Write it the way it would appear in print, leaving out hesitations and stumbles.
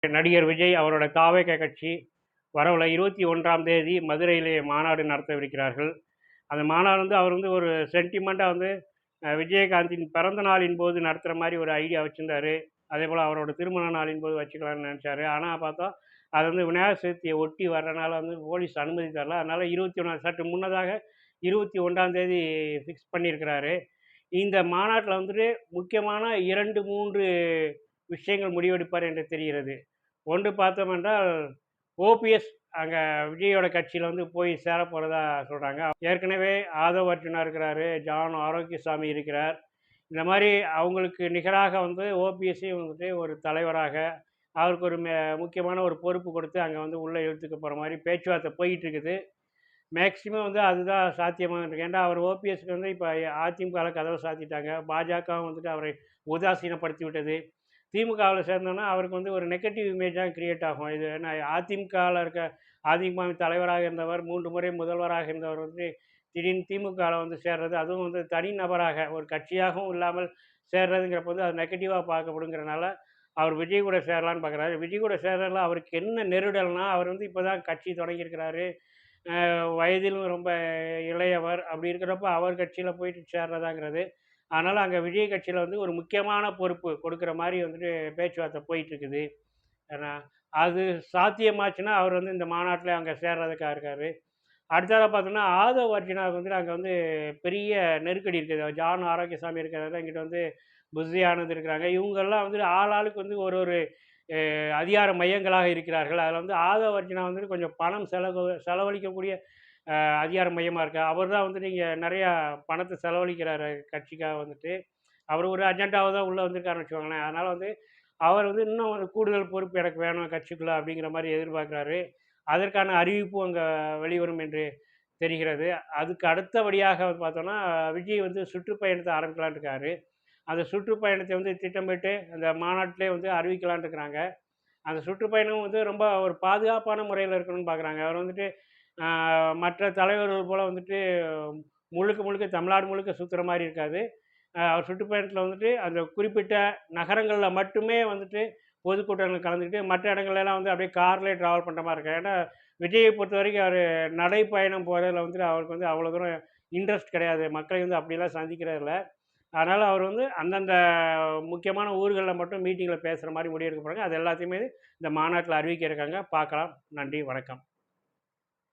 நடிகர் விஜய் அவரோட தாவேக கட்சி வரவுள்ள 21ஆம் தேதி மதுரையிலே மாநாடு நடத்தவிருக்கிறார்கள். அந்த மாநாடு வந்து அவர் வந்து ஒரு சென்டிமெண்ட்டாக வந்து விஜயகாந்தின் பிறந்த நாளின் போது நடத்துகிற மாதிரி ஒரு ஐடியா வச்சுருந்தாரு. அதே போல் அவரோட திருமண நாளின் போது வச்சுக்கலாம்னு நினச்சாரு. ஆனால் பார்த்தா அது வந்து விநாயகர் சதுர்த்தியை ஒட்டி வர்றனால வந்து போலீஸ் அனுமதி தரல. அதனால் 21 சற்று முன்னதாக 21ஆம் தேதி ஃபிக்ஸ் பண்ணியிருக்கிறாரு. இந்த மாநாட்டில் வந்துட்டு முக்கியமான 2, 3 விஷயங்கள் முடிவெடுப்பார் என்று தெரிகிறது. ஒன்று பார்த்தோம் என்றால் ஓபிஎஸ் அங்கே விஜயோட கட்சியில் வந்து போய் சேர போகிறதா சொல்கிறாங்க. ஏற்கனவே ஆதவ் அர்ஜுனா இருக்கிறாரு, ஜான் ஆரோக்கியசாமி இருக்கிறார். இந்த மாதிரி அவங்களுக்கு நிகராக வந்து ஓபிஎஸ்ஸையும் வந்துட்டு ஒரு தலைவராக அவருக்கு ஒரு முக்கியமான ஒரு பொறுப்பு கொடுத்து அங்கே வந்து உள்ளே இழுத்துக்க போகிற மாதிரி பேச்சுவார்த்தை போயிட்டு இருக்குது. மேக்சிமம் வந்து அதுதான் சாத்தியமாக இருக்குது. ஏன்னா அவர் ஓபிஎஸ்க்கு வந்து இப்போ அதிமுகவில் கதவை சாத்திட்டாங்க. பாஜகவும் வந்துட்டு அவரை உதாசீனப்படுத்தி விட்டது. திமுகவில் சேர்ந்தோன்னா அவருக்கு வந்து ஒரு நெகட்டிவ் இமேஜ் தான் கிரியேட் ஆகும். இது ஏன்னா அதிமுகவில் இருக்க அதிமுகவின் தலைவராக இருந்தவர், 3 முறை முதல்வராக இருந்தவர் வந்து திடீர்னு திமுகவில் வந்து சேர்றது, அதுவும் வந்து தனிநபராக ஒரு கட்சியாகவும் இல்லாமல் சேர்றதுங்கிறப்ப வந்து அது நெகட்டிவாக பார்க்கப்படுங்கிறனால அவர் விஜய் கூட சேரலான்னு பார்க்குறாரு. விஜய் கூட சேர்றதுல அவருக்கு என்ன நெருடல்னா, அவர் வந்து இப்போ தான் கட்சி தொடங்கியிருக்கிறாரு. வயதிலும் ரொம்ப இளையவர். அப்படி இருக்கிறப்ப அவர் கட்சியில் போயிட்டு சேர்றதாங்கிறது. அதனால் அங்கே விஜய் கட்சியில் வந்து ஒரு முக்கியமான பொறுப்பு கொடுக்குற மாதிரி வந்துட்டு பேச்சுவார்த்தை போயிட்டுருக்குது. ஏன்னா அது சாத்தியமாச்சுன்னா அவர் வந்து இந்த மாநாட்டில் அங்கே சேர்றதுக்காக இருக்கார். அடுத்ததாக பார்த்தோம்னா ஆதவ் அர்ஜுனாவுக்கு வந்துட்டு அங்கே வந்து பெரிய நெருக்கடி இருக்குது. ஜான் ஆரோக்கியசாமி இருக்கிறாரு, இங்கிட்ட வந்து புஸ்ரி ஆனந்த் இருக்கிறாங்க. இவங்கெல்லாம் வந்து ஆளாளுக்கு வந்து ஒரு ஒரு அதிகார மையங்களாக இருக்கிறார்கள். அதில் வந்து ஆதவ் அர்ஜுனா வந்துட்டு கொஞ்சம் பணம் செலவழிக்கக்கூடிய அதிகார மையமாக இருக்கா. அவர் தான் வந்துட்டு இங்கே நிறையா பணத்தை செலவழிக்கிறாரு கட்சிக்காக வந்துட்டு. அவர் ஒரு அஜெண்டாவை தான் உள்ளே வந்திருக்காருன்னு வச்சுக்கோங்களேன். அதனால் வந்து அவர் வந்து இன்னும் ஒரு கூடுதல் பொறுப்பு எனக்கு வேணும் கட்சிக்குள்ளே அப்படிங்கிற மாதிரி எதிர்பார்க்குறாரு. அதற்கான அறிவிப்பும் அங்கே வெளிவரும் என்று தெரிகிறது. அதுக்கு அடுத்தபடியாக பார்த்தோன்னா விஜய் வந்து சுற்றுப்பயணத்தை ஆரம்பிக்கலான்னு இருக்காரு. அந்த சுற்றுப்பயணத்தை வந்து திட்டமிட்டு அந்த மாநாட்டிலே வந்து அறிவிக்கலான்னு இருக்கிறாங்க. அந்த சுற்றுப்பயணம் வந்து ரொம்ப ஒரு பாதுகாப்பான முறையில் இருக்கணும்னு பார்க்குறாங்க. அவர் வந்துட்டு மற்ற தலைவர்கள் போல் வந்துட்டு முழுக்க முழுக்க தமிழ்நாடு முழுக்க சுற்றுற மாதிரி இருக்காது. அவர் சுற்றுப்பயணத்தில் வந்துட்டு அந்த குறிப்பிட்ட நகரங்களில் மட்டுமே வந்துட்டு பொதுக்கூட்டங்கள் கலந்துக்கிட்டு மற்ற இடங்கள்லாம் வந்து அப்படியே கார்லேயே ட்ராவல் பண்ணுற மாதிரி இருக்கும். ஏன்னா விஜயை பொறுத்த வரைக்கும் அவர் நடைப்பயணம் போகிறதுல வந்துட்டு அவருக்கு வந்து அவ்வளோ தூரம் இன்ட்ரெஸ்ட் கிடையாது. மக்களை வந்து அப்படிலாம் சந்திக்கிறதில்ல. அதனால் அவர் வந்து அந்தந்த முக்கியமான ஊர்களில் மட்டும் மீட்டிங்கில் பேசுகிற மாதிரி முடிவெடுக்க போகிறாங்க. அது எல்லாத்தையுமே இந்த மாநாட்டில் அறிவிக்க இருக்காங்க. பார்க்கலாம். நன்றி, வணக்கம்.